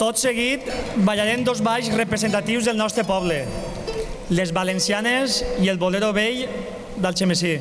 Tot seguit ballarem dos balls representatius del nostre poble, les valencianes i el bolero vell d'Algemesí.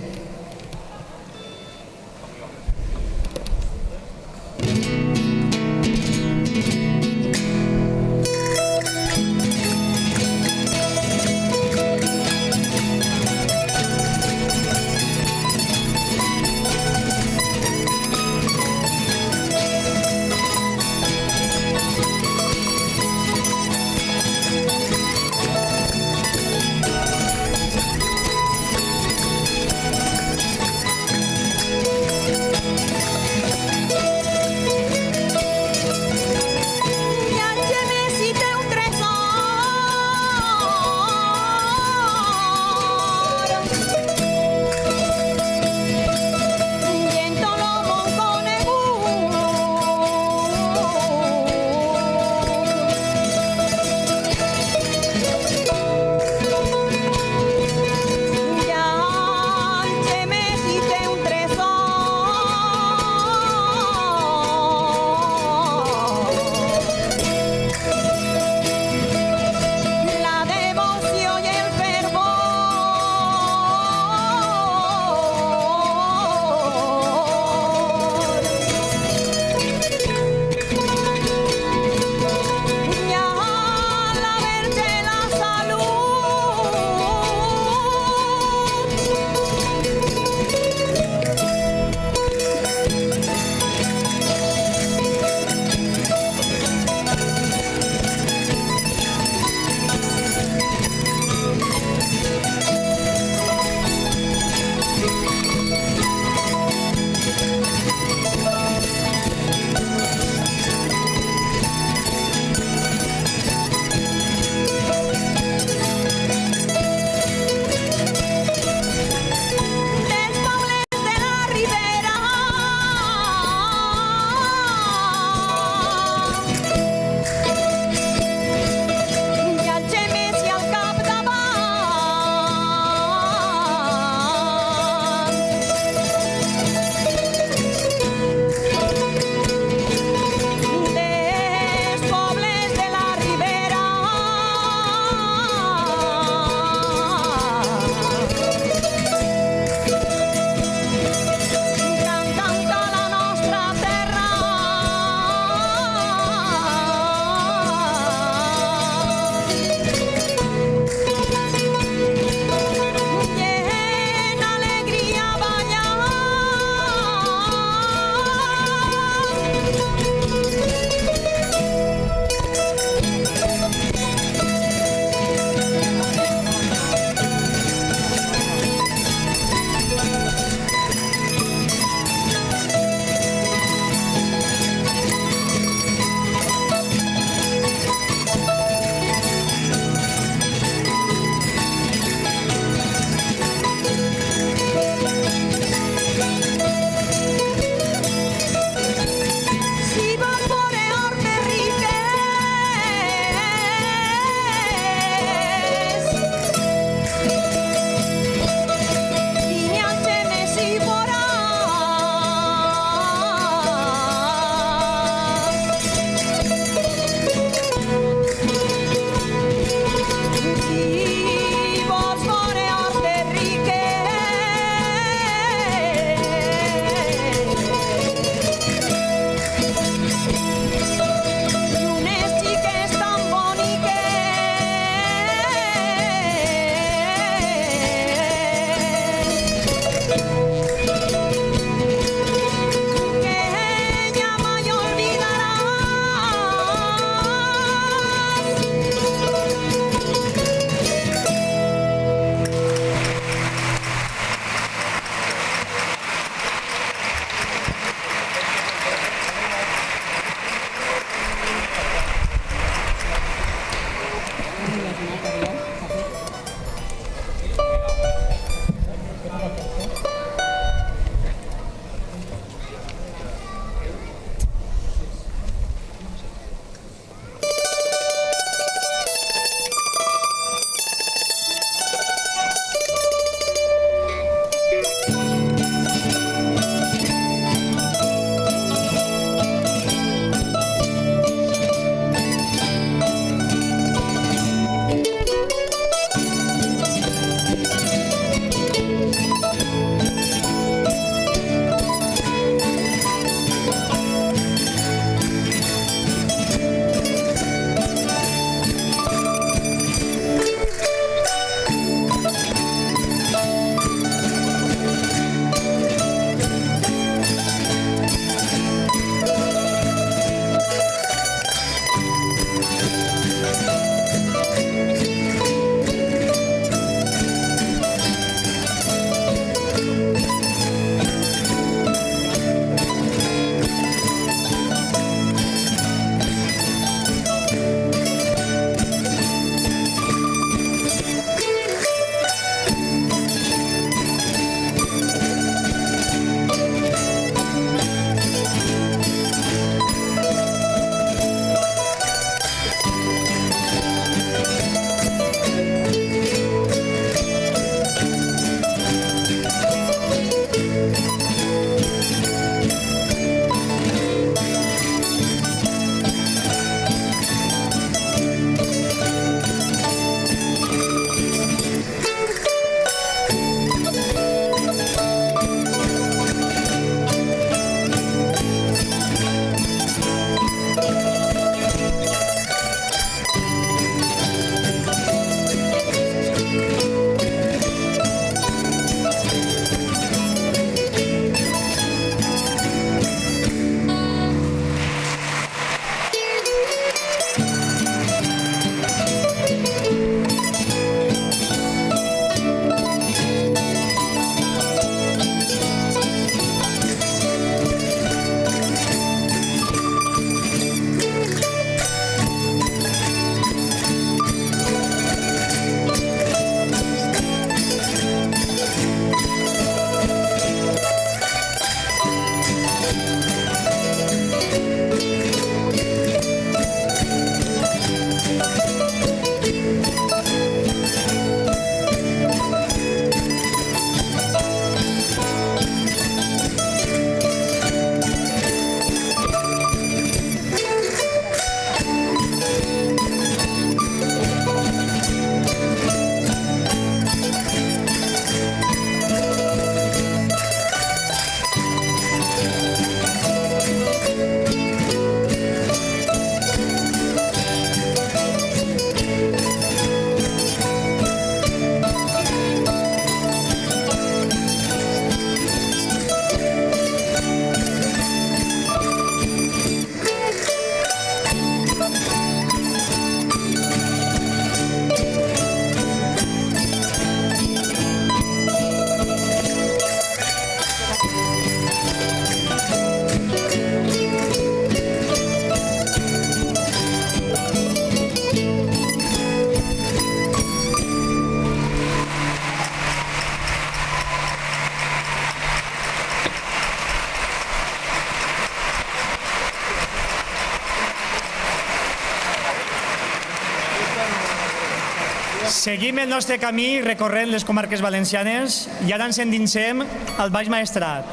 Seguim el nostre camí recorrent les comarques valencianes i ara ens endinsem al Baix Maestrat.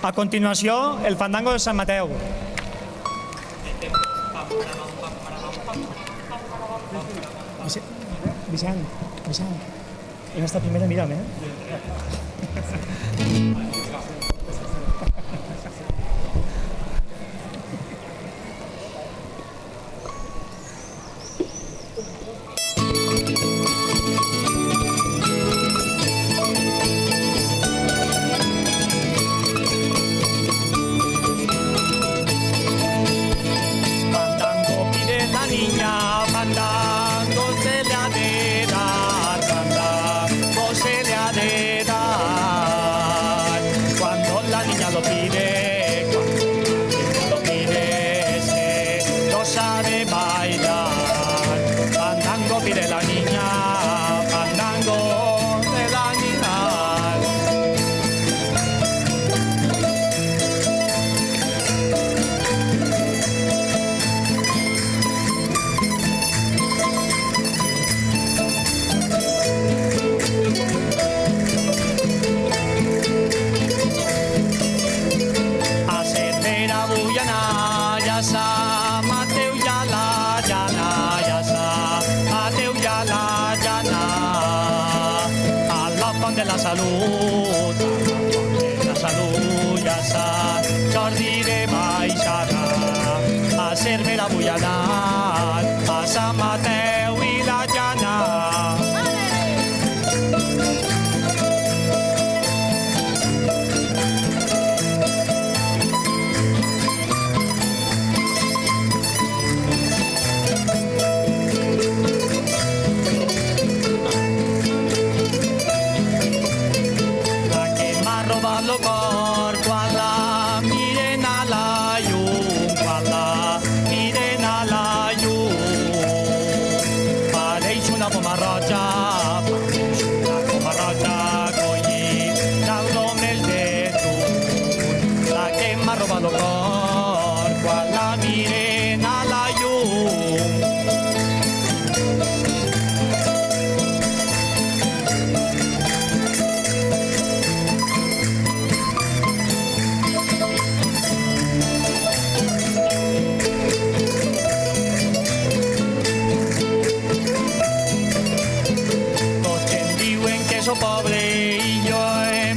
A continuació, el fandango de Sant Mateu. Vicent, en esta primera mira'm, a Sant Mateu i la Llana. La que m'ha robat lo cor quan la miren a la llum, quan la miren a la llum. Pareix una poma roja, collit dels homes de tu. La que m'ha robat lo cor quan la miren a la llum. Soy pobre y yo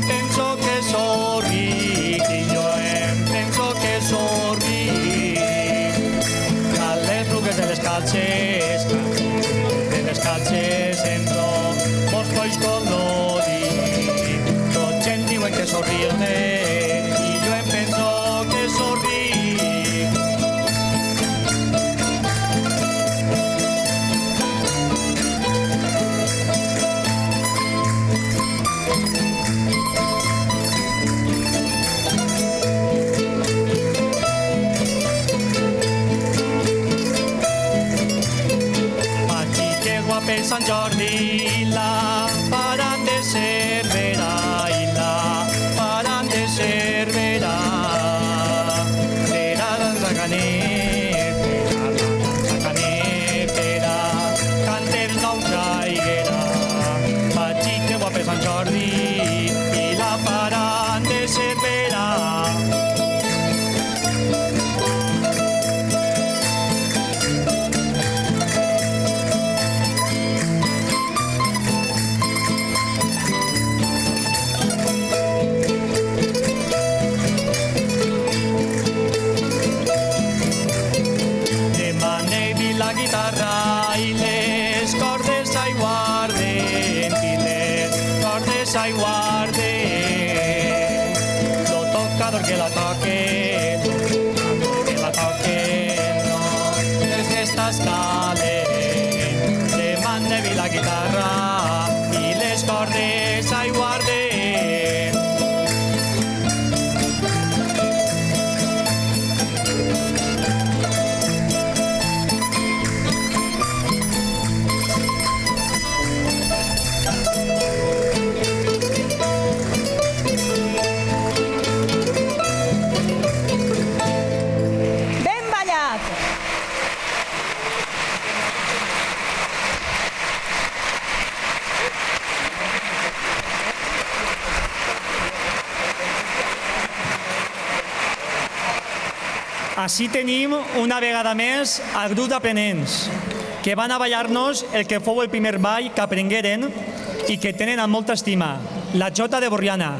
penso que soy ric, y yo penso que soy ric. A les rugues de les calces sembro mos polls colorit. Tot gent diuen que soy ric i jo penso que soy ric. Per Sant Jordi la faran de Cervera i la faran de Cervera. Serà dansa canet, pera, canta el nou traiguera. Vaig que va per Sant Jordi i la faran de Cervera. La guitarra i les cordes aiguarden, i les cordes aiguarden. Lo tocador que la toque, no es estas calen. Demande la guitarra i les cordes aiguarden. Així tenim una vegada més el grup d'aprenents que van a ballar-nos el que fou el primer ball que aprengueren i que tenen amb molta estima, la Jota de Borriana.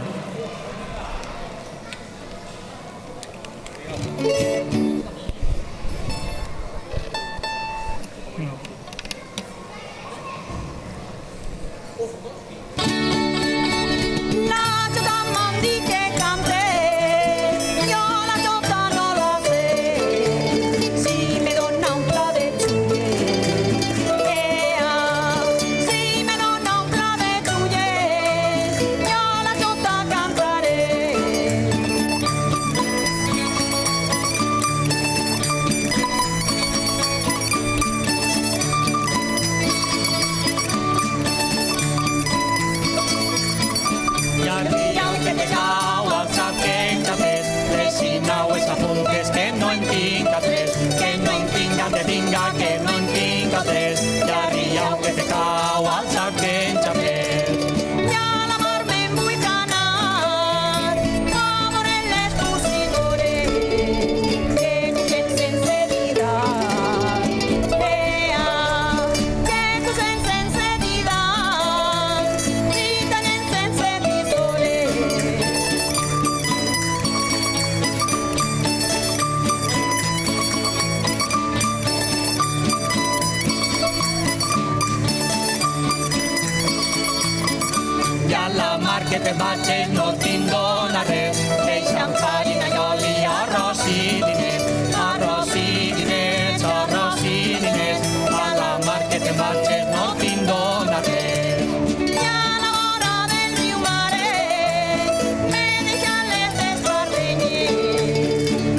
que te vaig no tinc dona res. Deixa'm farina i oli, arròs i diners, arròs i diners, arròs i diners. A la mar que te vaig no tinc dona res. I a la vora del riu Maret me deixan les espardenyers.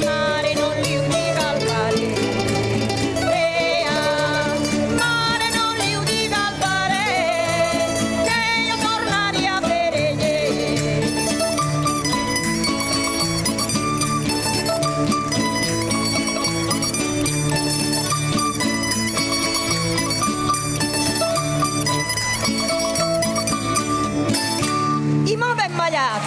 Mare no li ho diga al pare. Mare no li ho diga al pare, que jo tornaria a per ella. I molt ben ballat.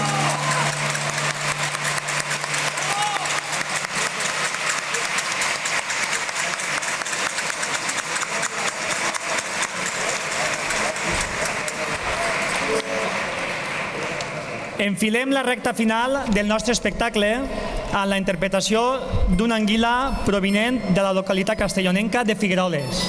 Enfilem la recta final del nostre espectacle amb la interpretació d'una anguila provinent de la localitat castellonenca de Figueroles.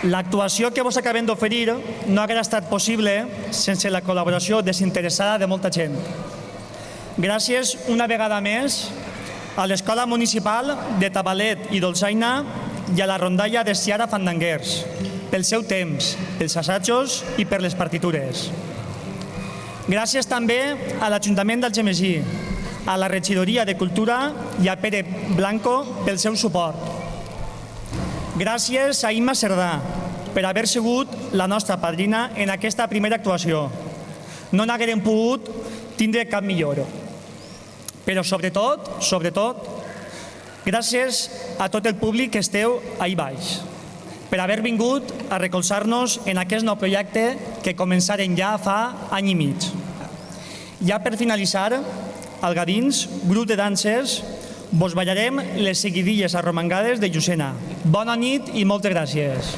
L'actuació que vos acabem d'oferir no hauria estat possible sense la col·laboració desinteressada de molta gent. Gràcies una vegada més a l'Escola Municipal de Tabalet i Dolçaina i a la rondalla de Ciara Fandanguers pel seu temps, pels assajos i per les partitures. Gràcies també a l'Ajuntament d'Algemesí, a la Regidoria de Cultura i a Pere Blanco pel seu suport. Gràcies a Imma Cerdà per haver sigut la nostra padrina en aquesta primera actuació. No n'haguérem pogut tindre cap millor. Però sobretot, gràcies a tot el públic que esteu ahí baix, per haver vingut a recolzar-nos en aquest nou projecte que començarem ja fa any i mig. Ja per finalitzar, al Gadins, grup de danses, vos ballarem les seguidilles arromangades de Llucena. Bona nit i moltes gràcies.